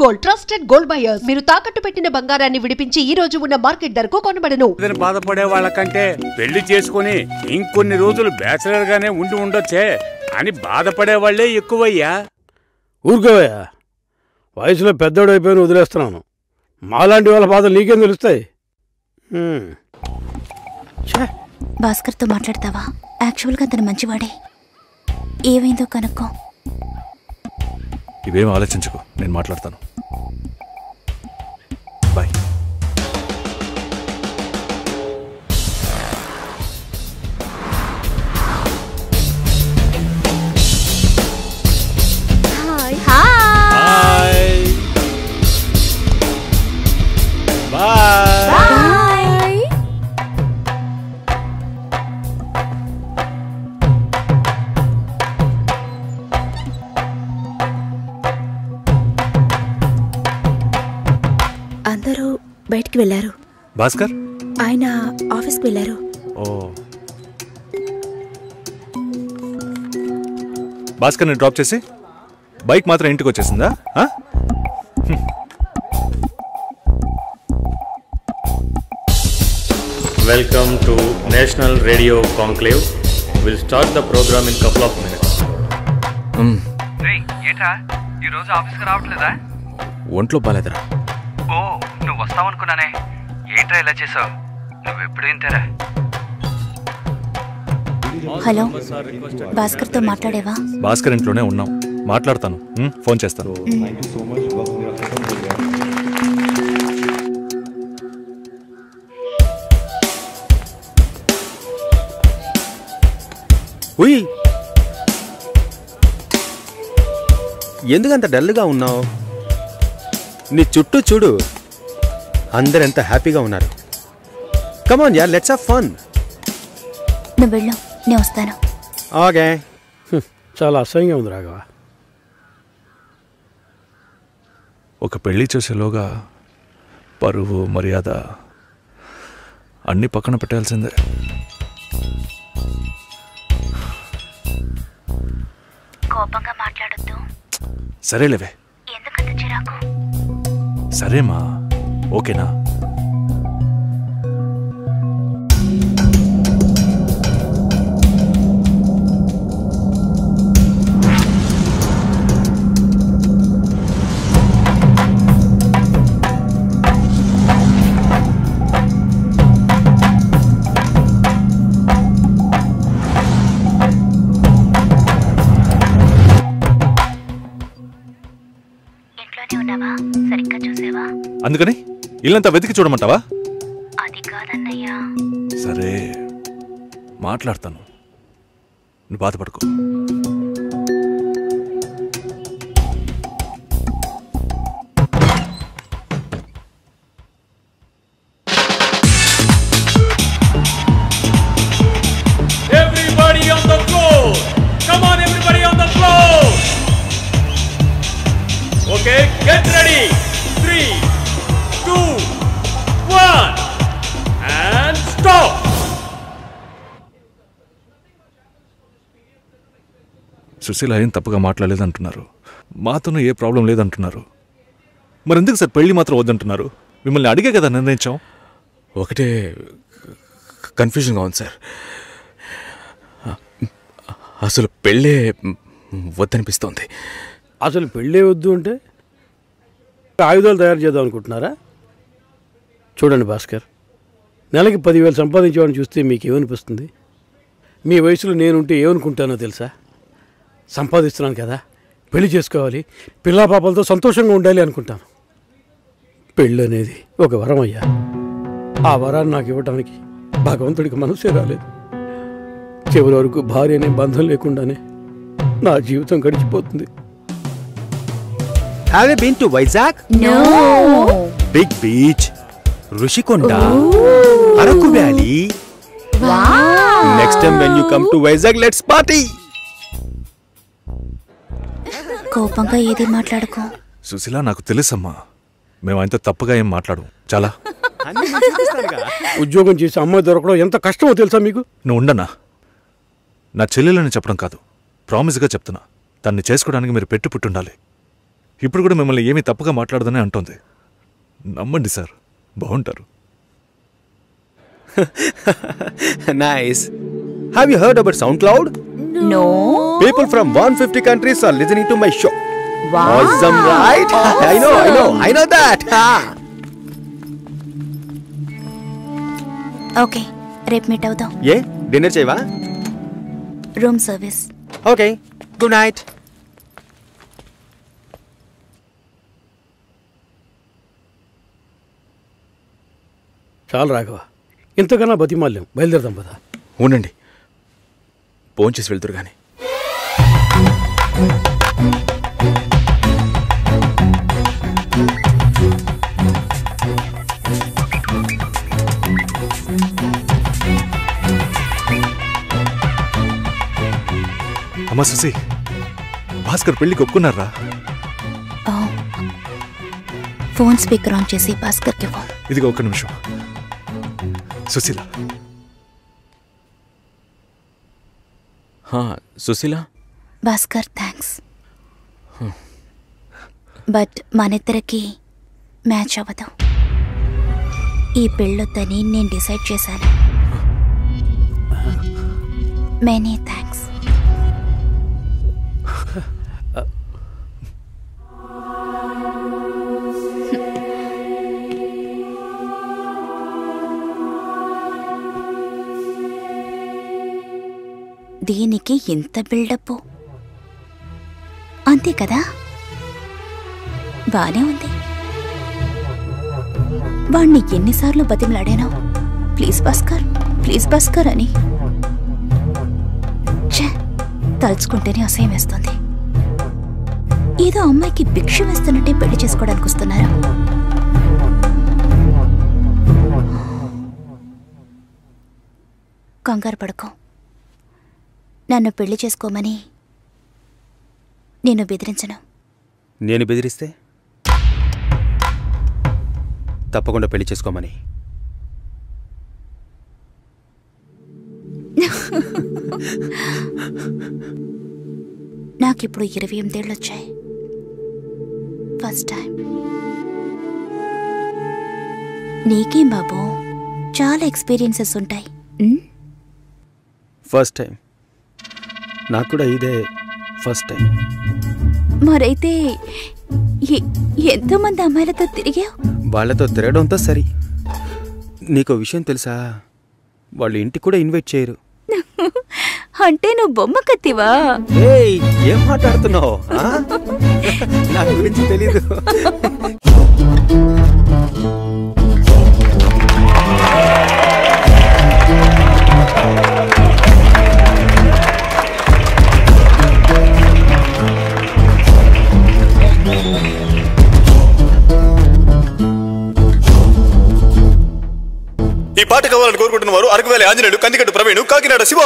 Gold trusted gold buyers. మీరు తాకట్టు పెట్టిన బంగారాన్ని విడిపించి ఈ రోజు ఉన్న మార్కెట్ ధరకు కొనబడను. బాధపడే వాళ్ళకంటే పెళ్లి చేసుకుని ఇంకొన్ని రోజులు బ్యాచిలర్ గానే ఉండి ఉండొచ్చే అని బాధపడే వాళ్లే ఎక్కువయ్యా. ఊరుకోవయ్యా, వయసులో పెద్దోడు అయిపోయి వదిలేస్తున్నాను. మాలాంటి వాళ్ళ బాధలు నీకేం తెలుస్తాయి? భాస్కర్తో మాట్లాడతావా? యాక్చువల్గా అతను మంచివాడే. ఏమైందో కనుక్కో. ఇవేం ఆలోచించుకో, నేను మాట్లాడతాను. బాయ్. Hi hi bye. అందరూ బయటికి వెళ్ళారు. భాస్కర్ ఆయన ఆఫీస్కి వెళ్ళారు. ఓ, భాస్కర్ని డ్రాప్ చేసి బైక్ మాత్రం ఇంటికి వచ్చేసిందా? Welcome to National Radio Conclave. We'll start the program in couple of minutes. ఏంట్రా ఈరోజు ఆఫీస్కి రావట్లేదా? ఒంట్లో బాలేదురా. ఓ, నువ్వు వస్తావనుకున్నానే. ఏంట్రా ఇలా చేసావు? నువ్వు ఎప్పుడు ఇంతేరా? హలో, భాస్కర్తో మాట్లాడేవా? భాస్కర్ ఇంట్లోనే ఉన్నాం, మాట్లాడతాను. ఫోన్ చేస్తాను. ఎందుకంత డల్గా ఉన్నావు? నీ చుట్టూ చూడు, అందరెంత హ్యాపీగా ఉన్నారు. కమాన్ యార్, లెట్స్ హావ్ ఫన్. నువ్వు వెళ్ళు, నేను వస్తాను. ఓకే. చాలా అసహ్యంగా ఉంది రాఘవ. ఒక పెళ్లి చేసేలోగా పరువు మర్యాద అన్నీ పక్కన పెట్టాల్సిందే. కోపంగా మాట్లాడొద్దు. సరేలేవే. ఎందుకంత చిరాకు? సరేమా, ఓకేనా? సరిగ్గా చూసావా? అందుకని ఇల్లంతా వెతికి చూడమంటావా? అది కాదన్నయ్యా. సరే, మాట్లాడతాను, నువ్వు బాధపడుకో. Everybody on the floor! Come on, everybody on the floor! Okay, get ready. 3, 2, 1, and stop. Susheela ఏం తప్పుగా మాట్లాడలేదంటున్నారు, మాతోనూ ఏ ప్రాబ్లం లేదంటున్నారు. మరెందుకు సార్ పెళ్లి మాత్రం వద్దంటున్నారు? మిమ్మల్ని అడిగే కదా నిర్ణయించాం. ఒకటే కన్ఫ్యూజన్గా ఉంది సార్. అసలు పెళ్ళే వద్దనిపిస్తోంది. అసలు పెళ్ళే వద్దు అంటే ఆయుధాలు తయారు చేద్దాం అనుకుంటున్నారా? చూడండి భాస్కర్, నెలకి 10,000 సంపాదించేవాడిని చూస్తే మీకేమనిపిస్తుంది? మీ వయసులో నేనుంటే ఏమనుకుంటానో తెలుసా? సంపాదిస్తున్నాను కదా, పెళ్లి చేసుకోవాలి, పిల్లా పాపలతో సంతోషంగా ఉండాలి అనుకుంటాను. పెళ్ళి అనేది ఒక వరం అయ్యా. ఆ వరాన్ని నాకు ఇవ్వడానికి భగవంతుడికి మనసే రాలేదు. చివరి వరకు భార్య అనే బంధం లేకుండానే నా జీవితం గడిచిపోతుంది. Have you been to Vizag? No. Big beach, Rushikonda, Araku Valley. Wow. Next time when you come to Vizag, let's party. కోపంగా ఏది మాట్లాడుకో. సుశీల, నాకు తెలుసమ్మా, మేము ఆయనతో తప్పుగా ఏం మాట్లాడు. చాలా ఉద్యోగం చేసి అమ్మాయి దొరకడం ఎంత కష్టమో తెలుసా మీకు? నువ్వు ఉండనా? నా చెల్లెలని చెప్పడం కాదు, ప్రామిస్గా చెప్తున్నా, తన్ని చేసుకోవడానికి మీరు పెట్టుపుట్టుండాలి. ఇప్పుడు కూడా మిమ్మల్ని ఏమీ తప్పుగా మాట్లాడదని అంటోంది. నమ్మండి సార్, బాగుంటారు. Nice. Have you heard about SoundCloud? No. People from 150 countries are listening to my show. Wow. Awesome, right? I know that. Okay, రేపు మీట్ అవుదాం. ఏ డిన్నర్ చేయవా? Room service. Okay, good night. చాలు రాఘవ, ఇంతకన్నా బతిమాల్యం. బయలుదేరదాం పదా. ఉండండి, ఫోన్ చేసి వెళ్తురు కానీ. అమ్మా సుసి, భాస్కర్ పెళ్లికి ఒప్పుకున్నారా? ఫోన్ స్పీకర్ ఆన్ చేసి భాస్కర్కి ఫోన్. ఇదిగో ఒక్క నిమిషం. సుశీల. సుశీల. భాస్కర్ థ్యాంక్స్, బట్ మనిద్దరికి మ్యాచ్ అవ్వదు. ఈ పెళ్ళొద్దని నేను డిసైడ్ చేశాను. Many thanks. దీనికి ఎంత బిల్డప్, అంతే కదా? బానే ఉంది. వాణ్ణి ఎన్నిసార్లు బతిమలాడాను, ప్లీజ్ భాస్కర్, ప్లీజ్ భాస్కర్ అని. ఛే, తలుచుకుంటేనే అసహ్యం వేస్తుంది. ఏదో అమ్మాయికి భిక్ష వేస్తున్నట్టే పెళ్లి చేసుకోవడానికి వస్తున్నారా? కంగారు పడుకో. నన్ను పెళ్లి చేసుకోమని నేను బెదిరించను. నేను బెదిరిస్తే తప్పకుండా పెళ్లి చేసుకోమని. నాకిప్పుడు 28 ఏళ్ళు వచ్చాయి. First time. నీకేం బాబు, చాలా ఎక్స్పీరియన్సెస్ ఉంటాయి. First time. నాకు కూడా ఇదే ఫస్ట్ టైం. మరైతే ఎంతోమంది అమ్మాయిలతో తిరిగావు? వాళ్ళతో తిరగడంతో సరి. నీకో విషయం తెలుసా, వాళ్ళు ఇంటికి కూడా ఇన్వైట్ చేయరు. అంటే నువ్వు బొమ్మ కత్తివా? ఏయ్, ఏం మాట్లాడుతున్నావు? నా గురించి తెలీదు. ఈ పాట కావాలని కోరుకుంటున్న వారు అరకువేలి ఆంజనేయులు, కందికట్టు ప్రవీణ్, కాకినాడ శివ.